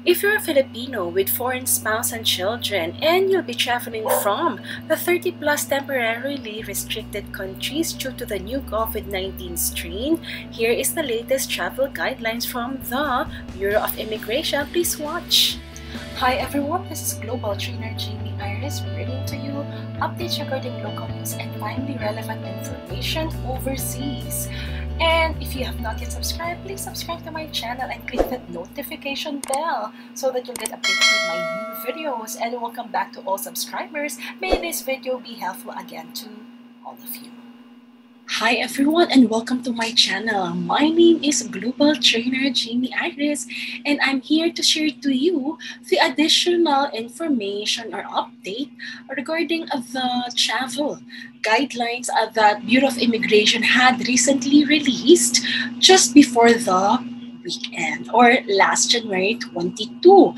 If you're a Filipino with foreign spouse and children and you'll be traveling from the 30-plus temporarily restricted countries due to the new COVID-19 strain, here is the latest travel guidelines from the Bureau of Immigration. Please watch. Hi everyone, this is Global Trainer Jamey Iris bringing to you updates regarding local news and timely relevant information overseas. And if you have not yet subscribed, please subscribe to my channel and click that notification bell so that you'll get updated with my new videos. And welcome back to all subscribers. May this video be helpful again to all of you. Hi everyone and welcome to my channel. My name is Global Trainer Jamey Iris and I'm here to share to you the additional information or update regarding the travel guidelines that Bureau of Immigration had recently released just before the weekend or last January 22.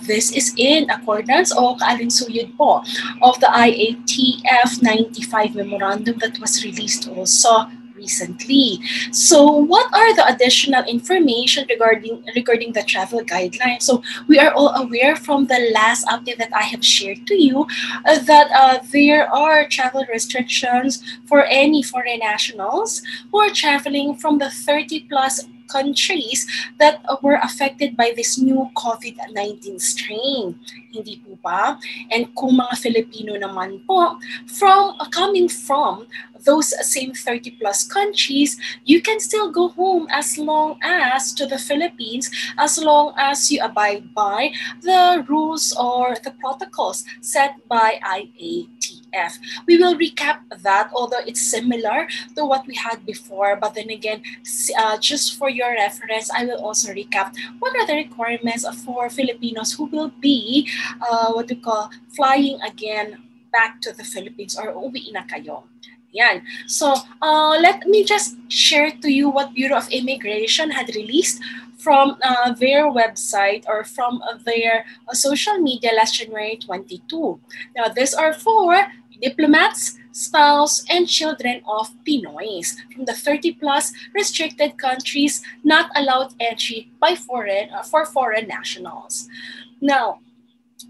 This is in accordance o kaalinsuyod po of the IATF 95 memorandum that was released also recently. So what are the additional information regarding the travel guidelines? So we are all aware from the last update that I have shared to you that there are travel restrictions for any foreign nationals who are traveling from the 30-plus countries that were affected by this new COVID-19 strain. Hindi po ba? And kung mga Filipino naman po, coming from those same 30-plus countries, you can still go home as long as to the Philippines, as long as you abide by the rules or the protocols set by IATF. We will recap that, although it's similar to what we had before, but then again, just for your reference, I will also recap what are the requirements for Filipinos who will be flying again back to the Philippines or uwi na kayo. Yan. So let me just share to you what Bureau of Immigration had released from their website or from their social media last January 22. Now, these are for diplomats, spouse, and children of Pinoys from the 30-plus restricted countries not allowed entry by for foreign nationals. Now,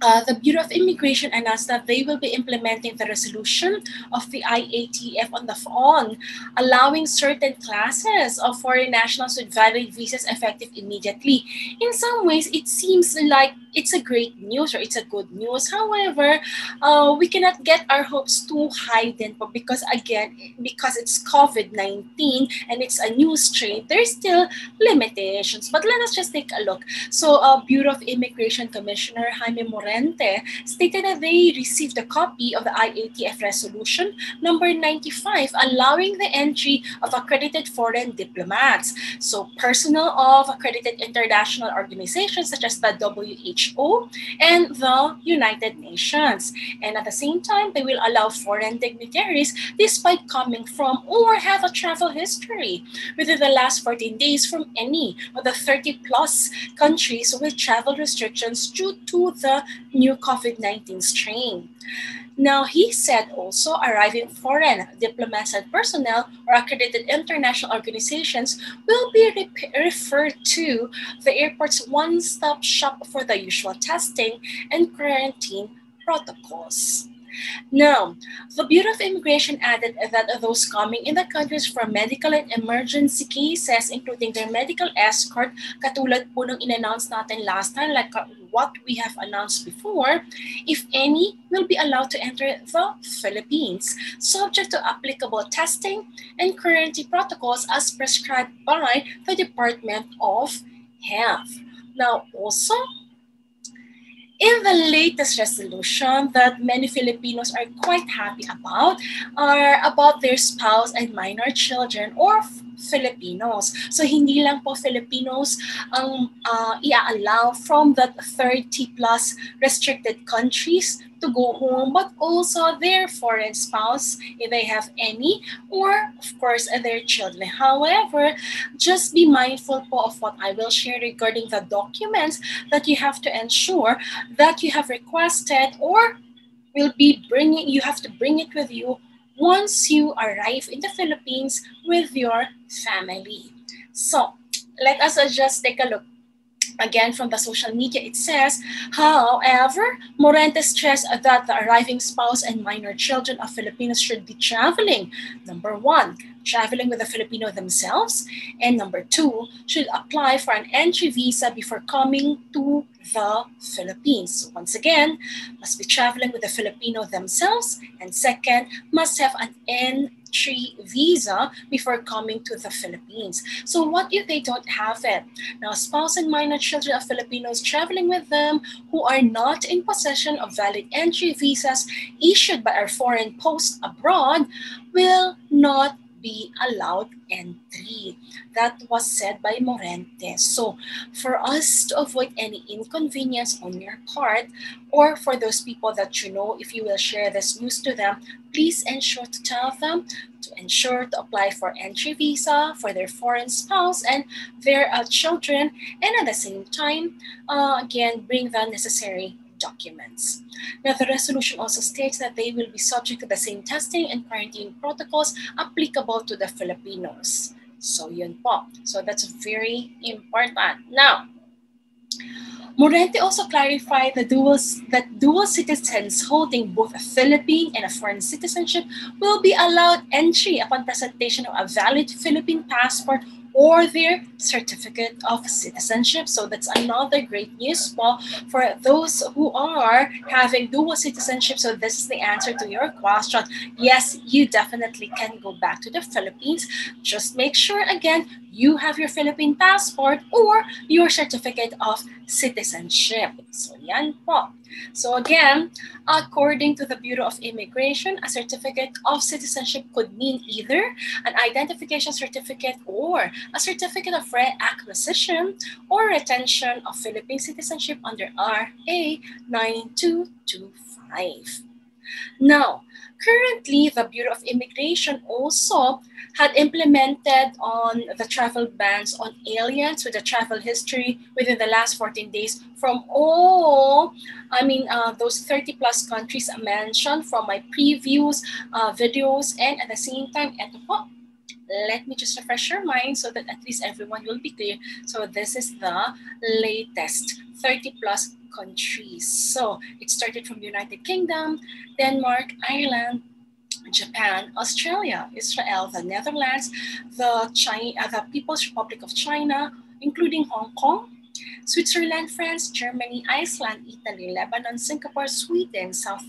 the Bureau of Immigration announced that they will be implementing the resolution of the IATF on allowing certain classes of foreign nationals with valid visas effective immediately. In some ways, it seems like it's a great news or it's a good news. However, we cannot get our hopes too high then because again, because it's COVID-19 and it's a new strain, there's still limitations. But let us just take a look. So Bureau of Immigration Commissioner Jaime Morente stated that they received a copy of the IATF resolution number 95 allowing the entry of accredited foreign diplomats. So personnel of accredited international organizations such as the WHO and the United Nations. And at the same time, they will allow foreign dignitaries despite coming from or have a travel history within the last 14 days from any of the 30-plus countries with travel restrictions due to the new COVID-19 strain. Now, he said also arriving foreign diplomats and personnel or accredited international organizations will be referred to the airport's one-stop shop for the usual testing and quarantine protocols. Now, the Bureau of Immigration added that those coming in the countries for medical and emergency cases, including their medical escort, katulad po nung in-announce natin last time, like what we have announced before, if any, will be allowed to enter the Philippines, subject to applicable testing and quarantine protocols as prescribed by the Department of Health. Now, also, in the latest resolution that many Filipinos are quite happy about are about their spouse and minor children or Filipinos. So hindi lang po Filipinos ang i-allow from that 30-plus restricted countries to go home, but also their foreign spouse, if they have any, or of course their children. However, just be mindful po of what I will share regarding the documents that you have to ensure that you have requested or you have to bring it with you once you arrive in the Philippines with your family. So let us just take a look Again, from the social media, it says, however, Morente stressed that the arriving spouse and minor children of Filipinos should be traveling. Number one, traveling with the Filipino themselves. And number two, should apply for an entry visa before coming to the Philippines. So once again, must be traveling with the Filipino themselves. And second, must have an entry visa before coming to the Philippines. So what if they don't have it? Now, spouse and minor children of Filipinos traveling with them who are not in possession of valid entry visas issued by our foreign post abroad will not be allowed entry. That was said by Morente. So for us to avoid any inconvenience on your part, or for those people that you know, if you will share this news to them, please ensure to tell them to ensure to apply for entry visa for their foreign spouse and their children, and at the same time, again, bring the necessary documents. Now, the resolution also states that they will be subject to the same testing and quarantine protocols applicable to the Filipinos. So, yun po. So, that's very important. Now, Morente also clarified that dual citizens holding both a Philippine and a foreign citizenship will be allowed entry upon presentation of a valid Philippine passport or their certificate of citizenship. So that's another great news for those who are having dual citizenship. So this is the answer to your question. Yes, you definitely can go back to the Philippines. Just make sure, again, you have your Philippine passport or your certificate of citizenship. So yan po. So again, according to the Bureau of Immigration, a certificate of citizenship could mean either an identification certificate or a certificate of reacquisition or retention of Philippine citizenship under RA 9225. Now, currently, the Bureau of Immigration also had implemented on the travel bans on aliens with a travel history within the last 14 days from all, those 30 plus countries I mentioned from my previous videos. And at the same time, eto po, let me just refresh your mind so that at least everyone will be clear. So this is the latest 30 plus countries. So it started from the United Kingdom, Denmark, Ireland, Japan, Australia, Israel, the Netherlands, the People's Republic of China, including Hong Kong, Switzerland, France, Germany, Iceland, Italy, Lebanon, Singapore, Sweden, South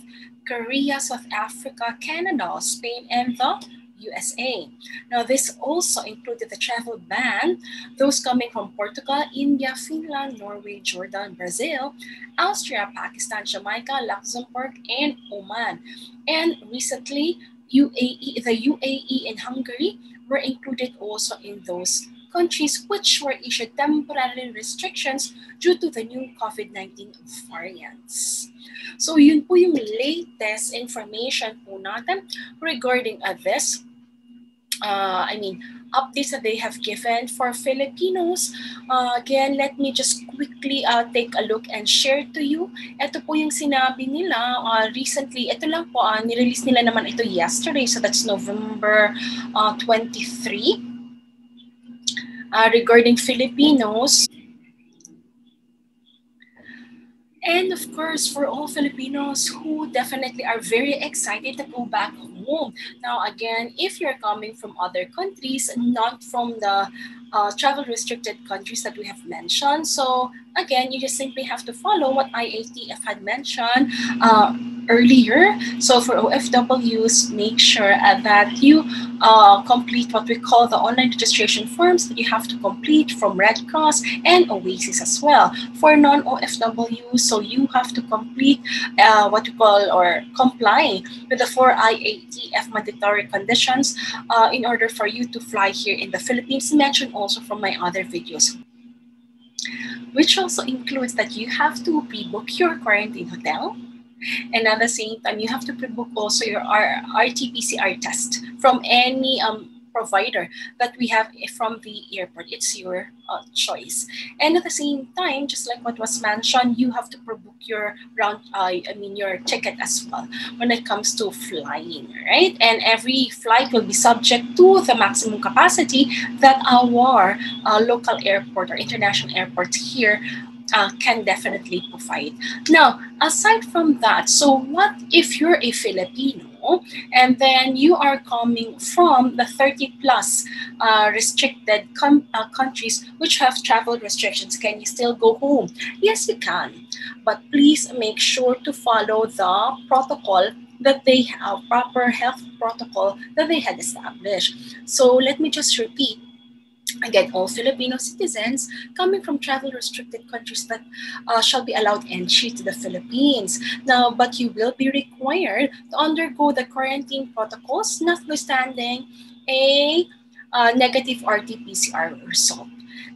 Korea, South Africa, Canada, Spain, and the USA. Now, this also included the travel ban, those coming from Portugal, India, Finland, Norway, Jordan, Brazil, Austria, Pakistan, Jamaica, Luxembourg, and Oman. And recently, the UAE and Hungary were included also in those countries which were issued temporary restrictions due to the new COVID-19 variants. So yun po yung latest information po natin regarding this. Updates that they have given for Filipinos. Again, let me just quickly take a look and share to you. Ito po yung sinabi nila recently. Ito lang po, nirelease nila naman ito yesterday. So that's November 23. Regarding Filipinos. And of course, for all Filipinos who definitely are very excited to go back home. Now, again, if you're coming from other countries, not from the travel restricted countries that we have mentioned. So again, you just simply have to follow what IATF had mentioned earlier. So for OFWs, make sure that you complete what we call the online registration forms that you have to complete from Red Cross and Oasis as well. For non-OFWs, so you have to complete what you call or comply with the 4 IATF mandatory conditions in order for you to fly here in the Philippines, mentioned also from my other videos, which also includes that you have to pre-book your quarantine hotel. And at the same time, you have to pre-book also your RT-PCR test from any provider that we have from the airport. It's your choice. And at the same time, just like what was mentioned, you have to pre-book your your ticket as well when it comes to flying, right? And every flight will be subject to the maximum capacity that our local airport or international airports here can definitely provide. Now, aside from that, so what if you're a Filipino and then you are coming from the 30 plus restricted countries which have travel restrictions? Can you still go home? Yes, you can. But please make sure to follow the protocol that they have, proper health protocol that they had established. So let me just repeat. Again, all Filipino citizens coming from travel restricted countries that shall be allowed entry to the Philippines. Now, but you will be required to undergo the quarantine protocols, notwithstanding a negative RT-PCR result.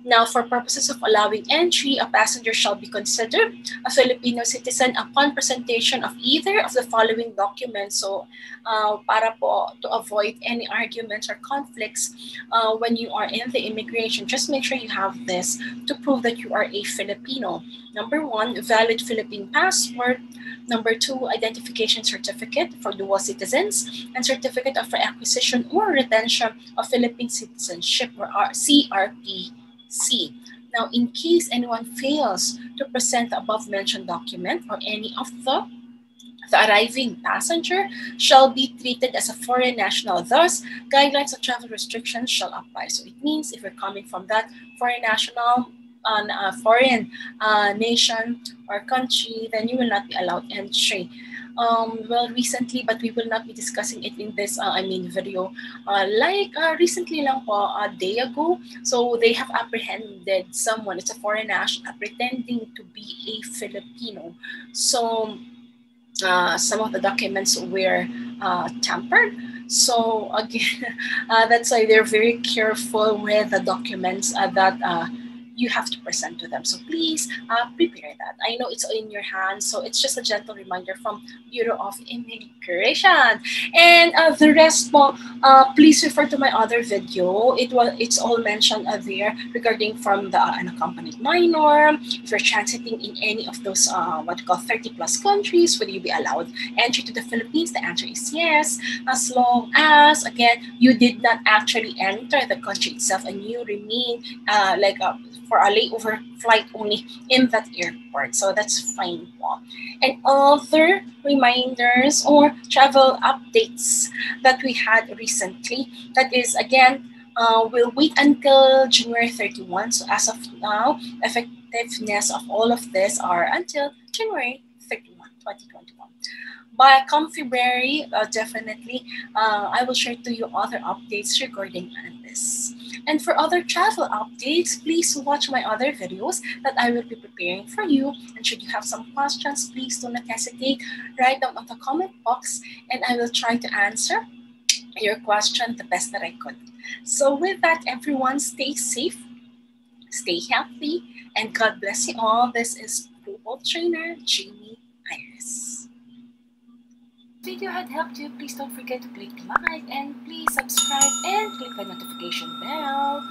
Now, for purposes of allowing entry, a passenger shall be considered a Filipino citizen upon presentation of either of the following documents. So, para po to avoid any arguments or conflicts when you are in the immigration, just make sure you have this to prove that you are a Filipino. Number one, valid Philippine passport. Number two, identification certificate for dual citizens and certificate of acquisition or retention of Philippine citizenship or CRP. Now, in case anyone fails to present the above-mentioned document or any of the arriving passenger shall be treated as a foreign national. Thus, guidelines of travel restrictions shall apply. So it means if you're coming from that foreign national on a foreign nation or country, then you will not be allowed entry. Well, recently, but we will not be discussing it in this, video. Recently lang po, a day ago, so they have apprehended someone, it's a foreign national, pretending to be a Filipino. So, some of the documents were tampered. So again, that's why they're very careful with the documents that you have to present to them. So please prepare that. I know it's in your hands, so it's just a gentle reminder from Bureau of Immigration. And the rest po, please refer to my other video. It's all mentioned there regarding from the unaccompanied minor. If you're transiting in any of those 30 plus countries, will you be allowed entry to the Philippines? The answer is yes, as long as again you did not actually enter the country itself and you remain for a layover flight only in that airport. So that's fine po. And other reminders or travel updates that we had recently, that is again, we'll wait until January 31. So as of now, effectiveness of all of this are until January 31, 2021. By come February, definitely, I will share to you other updates regarding this. And for other travel updates, please watch my other videos that I will be preparing for you. And should you have some questions, please do not hesitate. Write down on the comment box and I will try to answer your question the best that I could. So with that, everyone, stay safe, stay healthy, and God bless you all. This is Global Trainer Jamey Iris. If this video had helped you, please don't forget to click like and please subscribe and click the notification bell.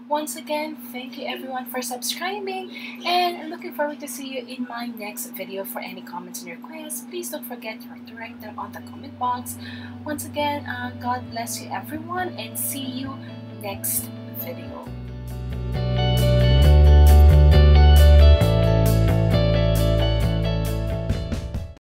Once again, thank you everyone for subscribing and looking forward to see you in my next video. For any comments and requests, please don't forget to write them on the comment box. Once again, God bless you everyone and see you next video.